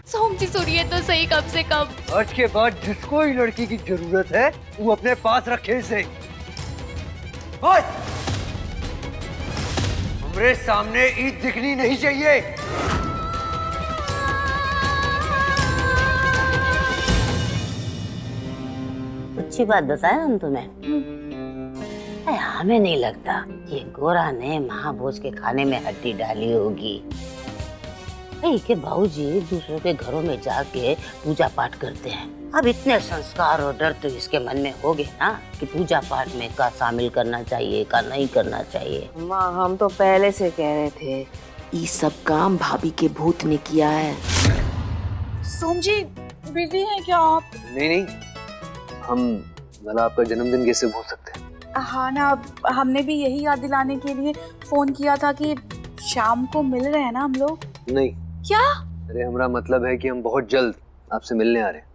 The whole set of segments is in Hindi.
सोम जी सुनिए तो सही कम से कम। आज के बाद जिसको ही लड़की की जरूरत है वो अपने पास रखे इसे। ओए! हमरे सामने ईद दिखनी नहीं चाहिए। अच्छी बात बताया हम तुम्हें। हमें नहीं लगता कि गोरा ने महाभोज के खाने में हड्डी डाली होगी। के बाबूजी दूसरों के घरों में जाके पूजा पाठ करते हैं। अब इतने संस्कार और डर तो इसके मन में हो गए ना कि पूजा पाठ में का शामिल करना चाहिए का नहीं करना चाहिए। माँ हम तो पहले से कह रहे थे ये सब काम भाभी के भूत ने किया है। सोम जी बिजी हैं क्या आप? नहीं, हम भला आपका जन्मदिन कैसे भूल सकते हैं। हाँ ना, हमने भी यही याद दिलाने के लिए फोन किया था कि शाम को मिल रहे हैं ना हम लोग। नहीं। क्या? अरे हमारा मतलब है कि हम बहुत जल्द आपसे मिलने आ रहे हैं।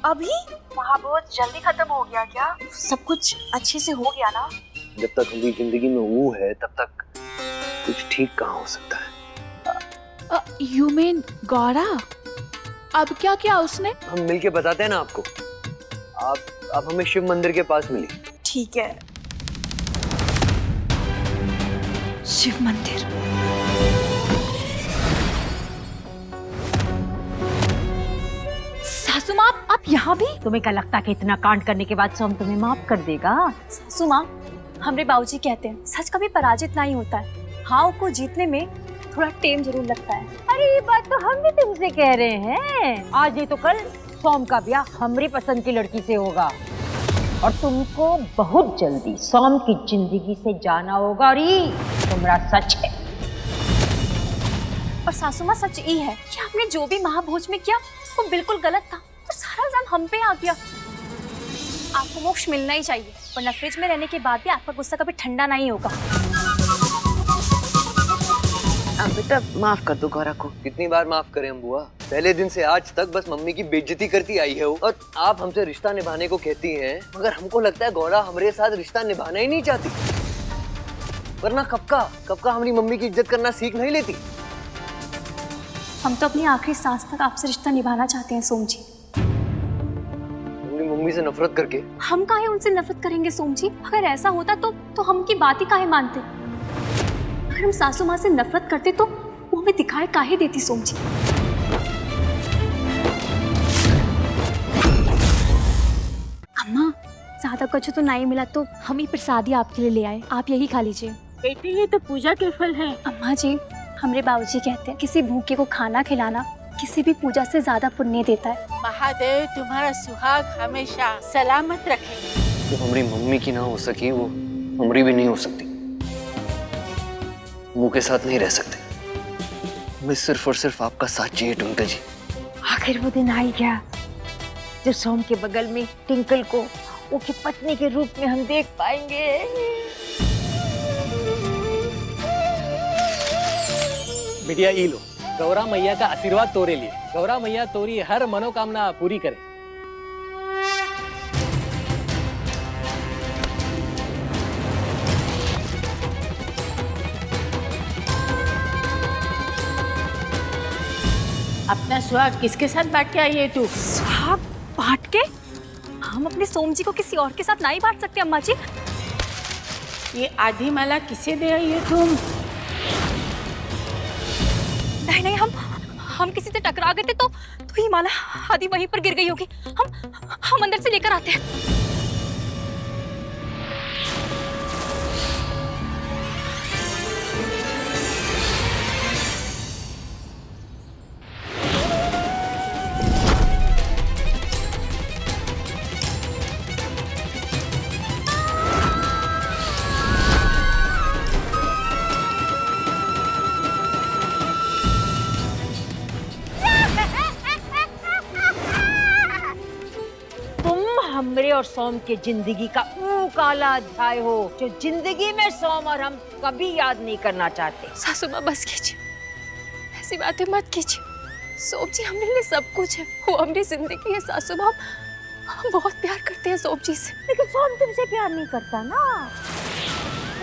अभी महाभोज जल्दी खत्म हो गया क्या? सब कुछ अच्छे से हो गया ना? जब तक हमारी जिंदगी में वो है तब तक कुछ ठीक कहाँ हो सकता है। You mean Gaura? अब क्या किया उसने? हम मिलके बताते हैं ना आपको। आप हमें शिव मंदिर के पास मिली। ठीक है। शिव मंदिर? सासू माँ आप यहाँ भी? तुम्हें क्या लगता कि इतना कांड करने के बाद सोम तुम्हें माफ कर देगा? सासू माँ, हमरे बाबूजी कहते हैं सच कभी पराजित नहीं होता है। हाँ को जीतने में थोड़ा टेम जरूर लगता है। अरे ये बात तो हम भी तुमसे कह रहे हैं। आज नहीं तो कल सोम का ब्याह हमारी पसंद की लड़की से होगा और तुमको बहुत जल्दी सोम की जिंदगी से जाना होगा। और ये तुम्हारा सच है। और सासू माँ सच ये है कि आपने जो भी महाभोज में किया वो बिल्कुल गलत था और सारा इल्जाम हम पे आ गया। आपको मोक्ष मिलना ही चाहिए वरना फ्रिज में रहने के बाद भी आपका गुस्सा कभी ठंडा नहीं होगा। बेटा माफ कर दो गौरा को। कितनी बार माफ करें हम बुआ? पहले दिन से आज तक बस मम्मी की बेइज्जती करती आई है वो। और आप हमसे रिश्ता निभाने को कहती हैं, मगर हमको लगता है गौरा हमारे साथ रिश्ता निभाना ही नहीं चाहती। वरना कब का हमारी मम्मी की इज्जत करना सीख नहीं लेती। हम तो अपनी आखिरी सांस तक आपसे रिश्ता निभाना चाहते हैं सोम जी। अपनी मम्मी से नफरत करके? हम काहे उनसे नफरत करेंगे सोम जी? अगर ऐसा होता तो हम की बात ही काहे मानते? अगर हम सासू माँ से नफरत करते तो वो हमें दिखाए काहे देती सोम जी? अम्मा ज्यादा कुछ तो नहीं मिला तो हम ही प्रसादी आपके लिए ले आए, आप यही खा लीजिए। बेटी ये तो पूजा के फल है। अम्मा जी हमरे बाबूजी कहते हैं किसी भूखे को खाना खिलाना किसी भी पूजा से ज्यादा पुण्य देता है। महादेव तुम्हारा सुहाग हमेशा सलामत रखे। जो हमारी मम्मी की ना हो सकी वो हमारी भी नहीं हो सकती। मुंह के साथ नहीं रह सकते। हमें सिर्फ और सिर्फ आपका साथ चाहिए ट्विंकल जी। आखिर वो दिन आ ही गया जो सोम के बगल में टिंकल को उसकी पत्नी के रूप में हम देख पाएंगे। बिटिया ई लो, गौरा मैया का आशीर्वाद तोरे लिए। गौरा मैया तोरी हर मनोकामना पूरी करे। अपना सुहाग किसके साथ बांट के आई है तू? सुहाग बांट के? हम अपने सोम जी को किसी और के साथ नहीं बांट सकते अम्मा जी। ये आधी माला किसे दे आई है तुम? नहीं हम किसी से टकरा गए थे तो ये माला आधी वहीं पर गिर गई होगी। हम अंदर से लेकर आते हैं। हमरे और सोम के जिंदगी का वो काला अध्याय हो जो जिंदगी में सोम और हम कभी याद नहीं करना चाहते। सासू माँ बस कीजिए, ऐसी बातें मत कीजिए। सोम जी हमरे लिए सब कुछ है, वो हमारी जिंदगी है। सासू माँ हम बहुत प्यार करते हैं सोम जी से। लेकिन सोम तुमसे प्यार नहीं करता ना।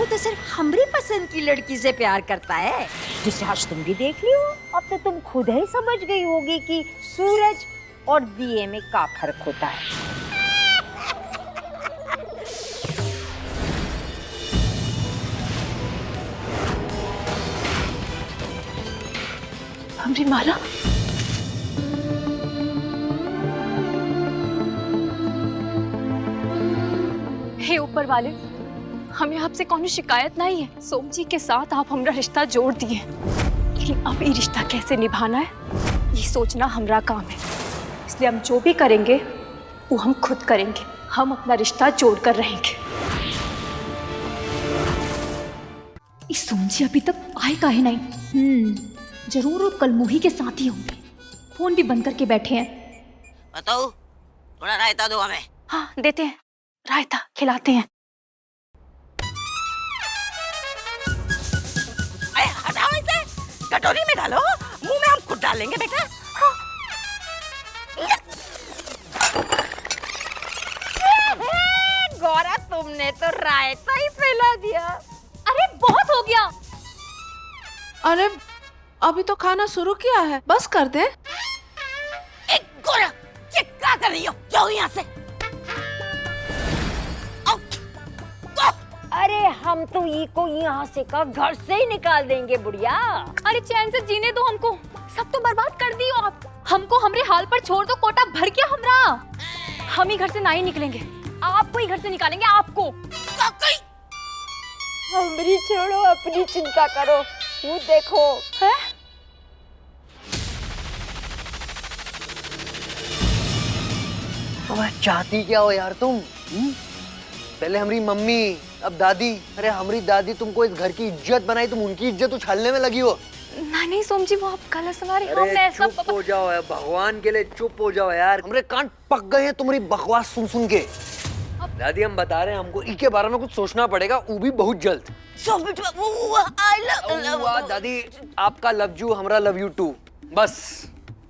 वो तो सिर्फ हमारी पसंद की लड़की से प्यार करता है, जिसे आज तुम भी देख लियो। अब तो तुम खुद ही समझ गई होगी कि सूरज और दिए में क्या फर्क होता है। हमारी माला, हे ऊपर वाले, हमें आपसे कौन शिकायत नहीं है। सोम जी के साथ आप हमारा रिश्ता जोड़ दिए, लेकिन अब ये रिश्ता कैसे निभाना है ये सोचना हमारा काम है। इसलिए हम जो भी करेंगे वो हम खुद करेंगे। हम अपना रिश्ता जोड़ कर रहेंगे। इस सोम जी अभी तक आए काहे नहीं? जरूर वो कल मोही के साथ ही होंगे। फोन भी बंद करके बैठे हैं। बताओ, थोड़ा रायता दो हमें। हाँ देते हैं, रायता खिलाते हैं। अरे हटाओ इसे, कटोरी में डालो, मुंह में हम खुद डालेंगे बेटा। गौरा, तुमने तो रायता ही फैला दिया। अरे बहुत हो गया। अरे अभी तो खाना शुरू किया है, बस कर दे। एक गौरा, चिक्का कर रही हो, जाओ यहाँ से। अरे हम तो ई को यहाँ से का घर से ही निकाल देंगे बुढ़िया। अरे चैन से जीने दो हमको, सब तो बर्बाद कर दियो आप। हमको हमरे हाल पर छोड़ दो, कोटा भर गया हमरा। हम ही घर से ना ही निकलेंगे, आपको ही घर से निकालेंगे। आपको हमरी छोड़ो, अपनी चिंता करो। वो देखो है? चाहती क्या हो यार तुम? पहले हमारी मम्मी, अब दादी। अरे हमारी दादी तुमको इस घर की इज्जत बनाई, तुम उनकी इज्जत उछालने में लगी हो। नहीं सोम जी, वो आप गलत सवारी। अरे चुप हो जाओ यार, भगवान के लिए चुप हो जाओ यार। हमारे कान पक गए हैं तुम्हारी बकवास सुन सुन के। दादी हम बता रहे हैं, हमको इनके बारे में कुछ सोचना पड़ेगा, वो भी बहुत जल्द। दादी आपका लव यू, हमारा लव यू टू। बस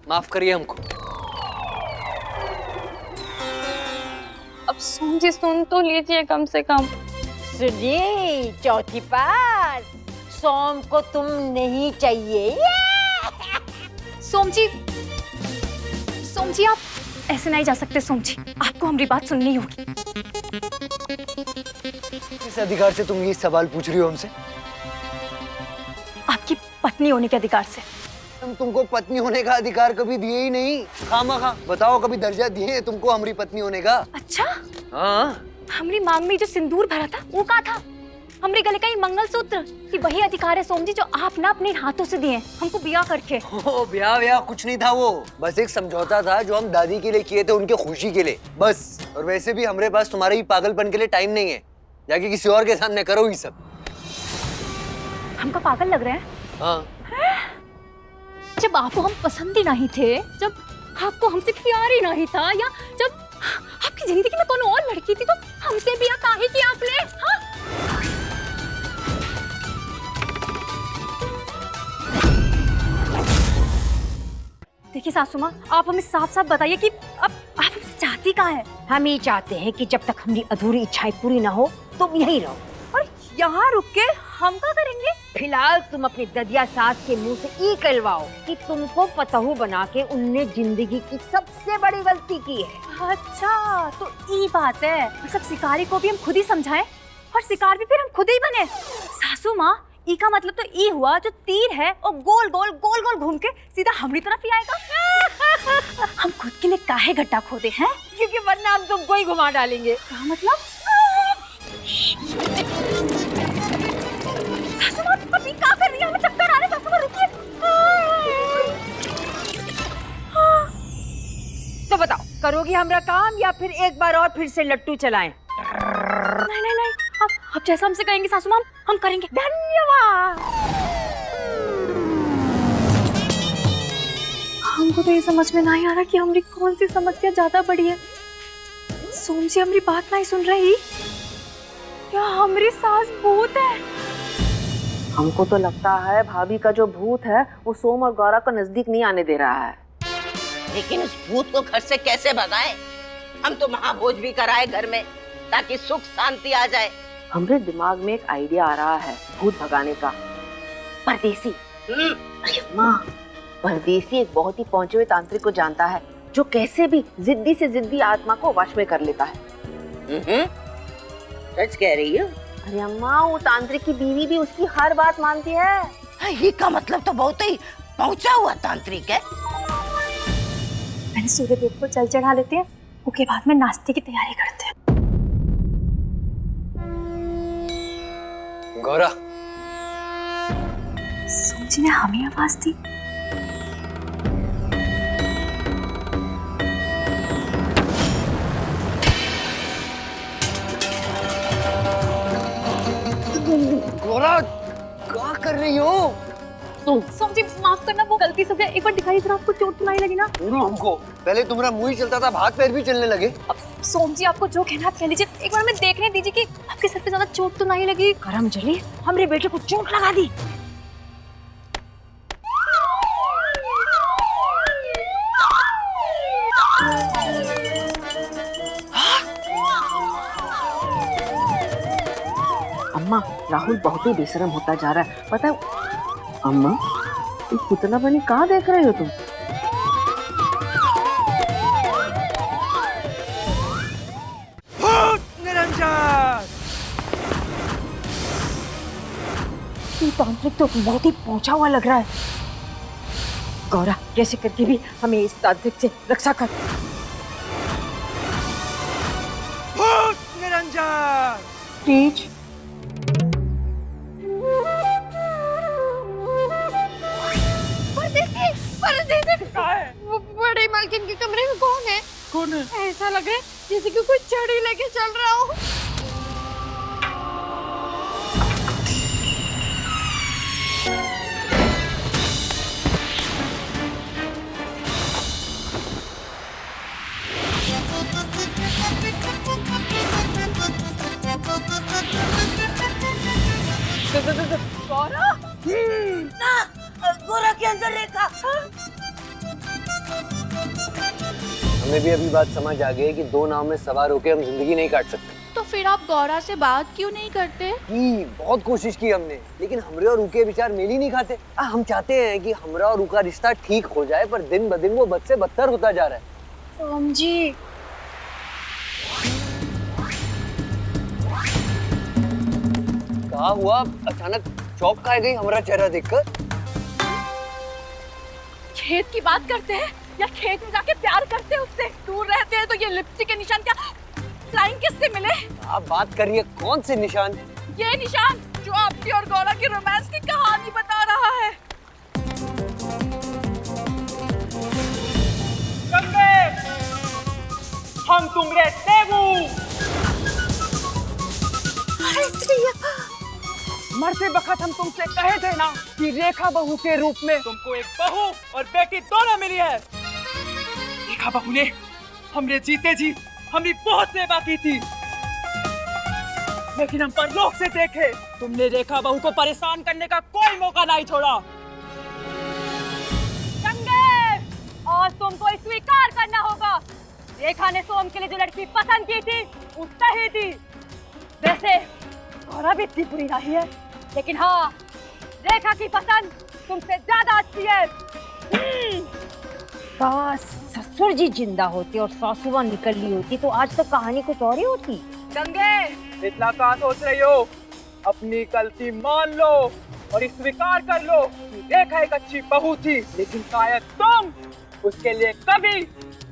माफ करिए हमको। अब सोम जी सुन तो लीजिए कम से कम। सुनिए, चौथी पास सोम को तुम नहीं चाहिए। सोम जी आप ऐसे नहीं जा सकते। सोम जी, आपको हमारी बात सुननी होगी। किस अधिकार से तुम ये सवाल पूछ रही हो हमसे? आपकी पत्नी होने के अधिकार से। हम तुमको पत्नी होने का अधिकार कभी दिए ही नहीं। खामखा बताओ, कभी दर्जा दिए तुमको हमारी पत्नी होने का? अच्छा हाँ, हमारी मांग में जो सिंदूर भरा था वो कहा था? हमारे गले का ये मंगलसूत्र, कि वही अधिकार है सोम जी जो आप ना अपने हाथों से दिए हमको ब्याह करके। ओ ब्याह कुछ नहीं था, वो बस एक समझौता था जो हम दादी के लिए किए थे, उनके खुशी के लिए बस। और वैसे भी हमारे पास तुम्हारे ही पागलपन के लिए टाइम नहीं है। जाके किसी और के सामने करो ये सब। हमको पागल लग रहा है? हाँ। जब आपको हम पसंद ही नहीं थे, जब आपको हमसे प्यार ही नहीं था, या जब आपकी जिंदगी में कौन और लड़की थी, तो हमसे ब्याह काहे किया आपने? हाँ? देखिए सासू माँ, आप हमें साफ साफ बताइए कि अब आप हमसे चाहती क्या है? हम ये चाहते हैं कि जब तक हमारी अधूरी इच्छाएं पूरी ना हो तुम यहीं रहो। और यहाँ रुक के हम क्या करेंगे? फिलहाल तुम अपनी ददिया सास के मुंह से ये कहलवाओ कि तुमको पतहू बना के उनने जिंदगी की सबसे बड़ी गलती की है। अच्छा, तो ये बात है। सब शिकारी को भी हम खुद ही समझाएं और शिकार भी फिर हम खुद ही बने। सासू माँ, ई का मतलब तो ई हुआ जो तीर है और गोल गोल घूम के सीधा हमारी तरफ ही आएगा। हम खुद के लिए काहे गड्ढा खोदे हैं? क्योंकि वरना हम तुमको ही घुमा डालेंगे। क्या मतलब? सासू माँ, अब ये क्या कर रही है? हमें चक्कर आ रहे हैं। सासू माँ रुकिए। तो बताओ, करोगी हमारा काम या फिर एक बार और फिर से लट्टू चलाएं? नहीं, अब जैसा हमसे कहेंगे सासू माँ हम करेंगे। धन्यवाद। हमको तो ये समझ में नहीं आ रहा कि हमारी कौन सी समस्या ज्यादा बड़ी है। सोम जी हमारी बात नहीं सुन रही, या हमारी सास भूत है? हमको तो लगता है भाभी का जो भूत है वो सोम और गौरा को नजदीक नहीं आने दे रहा है। लेकिन उस भूत को घर से कैसे भगाएं? हम तो महाभोज भी कराए घर में ताकि सुख शांति आ जाए, हमरे दिमाग में एक आइडिया आ रहा है भूत भगाने का। परदेसी। अरे माँ, परदेसी एक बहुत ही पहुंचे हुए तांत्रिक को जानता है जो कैसे भी जिद्दी से जिद्दी आत्मा को वश में कर लेता है। सच कह रही हो? अरे अम्मा, वो तांत्रिक की बीवी भी उसकी हर बात मानती है। ये का मतलब तो बहुत ही पहुंचा हुआ तांत्रिक है। मैंने सूर्यदेव को जल चढ़ा लेते हैं, उसके बाद में नाश्ते की तैयारी करते हैं। गौरा, सोम जी ने हमें आवाज दी। गौरा क्या कर रही हो तुम? सोम जी माफ करना, वो गलती से हो गया। एक बार दिखाई जरा, आपको चोट तो नहीं लगी ना? छोड़ो हमको। पहले तुम्हारा मुंह ही चलता था, हाथ पैर भी चलने लगे। सोम जी आपको जो कहना आप कह लीजिए, एक बार मैं देखने दीजिए कि आपके सर पे ज्यादा चोट तो नहीं लगी। करम जली, हमरे बेटे को चोट लगा दी। अम्मा, राहुल बहुत ही बेशरम होता जा रहा है, पता है? अम्मा, ये पुतला बनी कहाँ देख रहे हो तुम? ये तांत्रिक तो बहुत ही पहुंचा हुआ लग रहा है। गौरा, कैसे करके भी हमें इस तांत्रिक से रक्षा कर। प्लीज। बड़े मालकिन के कमरे में कौन है? कौन है? ऐसा लग रहा है जैसे कि कोई छड़ी लेके चल रहा हो। गोरा के अंदर रेखा। हमें भी अभी बात समझ आ गई है कि दो नाव में सवार होकर हम जिंदगी नहीं काट सकते। तो फिर आप गौरा से बात क्यों नहीं करते? बहुत कोशिश की हमने, लेकिन हमरे और उनके विचार मेल ही नहीं खाते। हम चाहते हैं कि हमरा और उनका रिश्ता ठीक हो जाए, पर दिन ब दिन वो बद से बदतर होता जा रहा है। सोम जी, क्या हुआ? अचानक चौंक खाए गई हमारा चेहरा देखकर? खेत की बात करते हैं या खेत में जाके प्यार करते हैं उससे? दूर रहते हैं तो ये लिपस्टिक के निशान क्या फ्लाइंग किस से मिले? आप बात करिए, कौन से निशान? ये निशान जो आपकी और गौरा की रोमांस की कहानी बता रहा है। हम तुमरे देवू। मरते वक्त हम तुमसे कहे थे ना कि रेखा बहू के रूप में तुमको एक बहू और बेटी दोनों मिली है। रेखा बहू ने हमरे जीते जी हमारी बहुत सेवा की थी, लेकिन हम परलोक से देखे तुमने रेखा बहू को परेशान करने का कोई मौका नहीं छोड़ा। और तुमको स्वीकार करना होगा, रेखा ने सोम के लिए जो लड़की पसंद की थी वो सही थी। वैसे गौरा भी इतनी बुरी नहीं है, लेकिन हाँ, रेखा की पसंद तुमसे ज्यादा अच्छी है। काश ससुर जी जिंदा होते और सासुआ निकल ली होती तो आज तो कहानी कुछ और ही होती। गंगे, इतना कहाँ सोच रही हो? अपनी गलती मान लो और स्वीकार कर लो कि रेखा एक अच्छी बहू थी, लेकिन शायद तुम उसके लिए कभी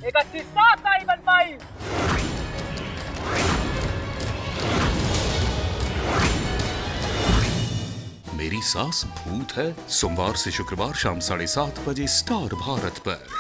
एक अच्छी सास नहीं बन पाई। मेरी सास भूत है, सोमवार से शुक्रवार शाम 7:30 बजे स्टार भारत पर।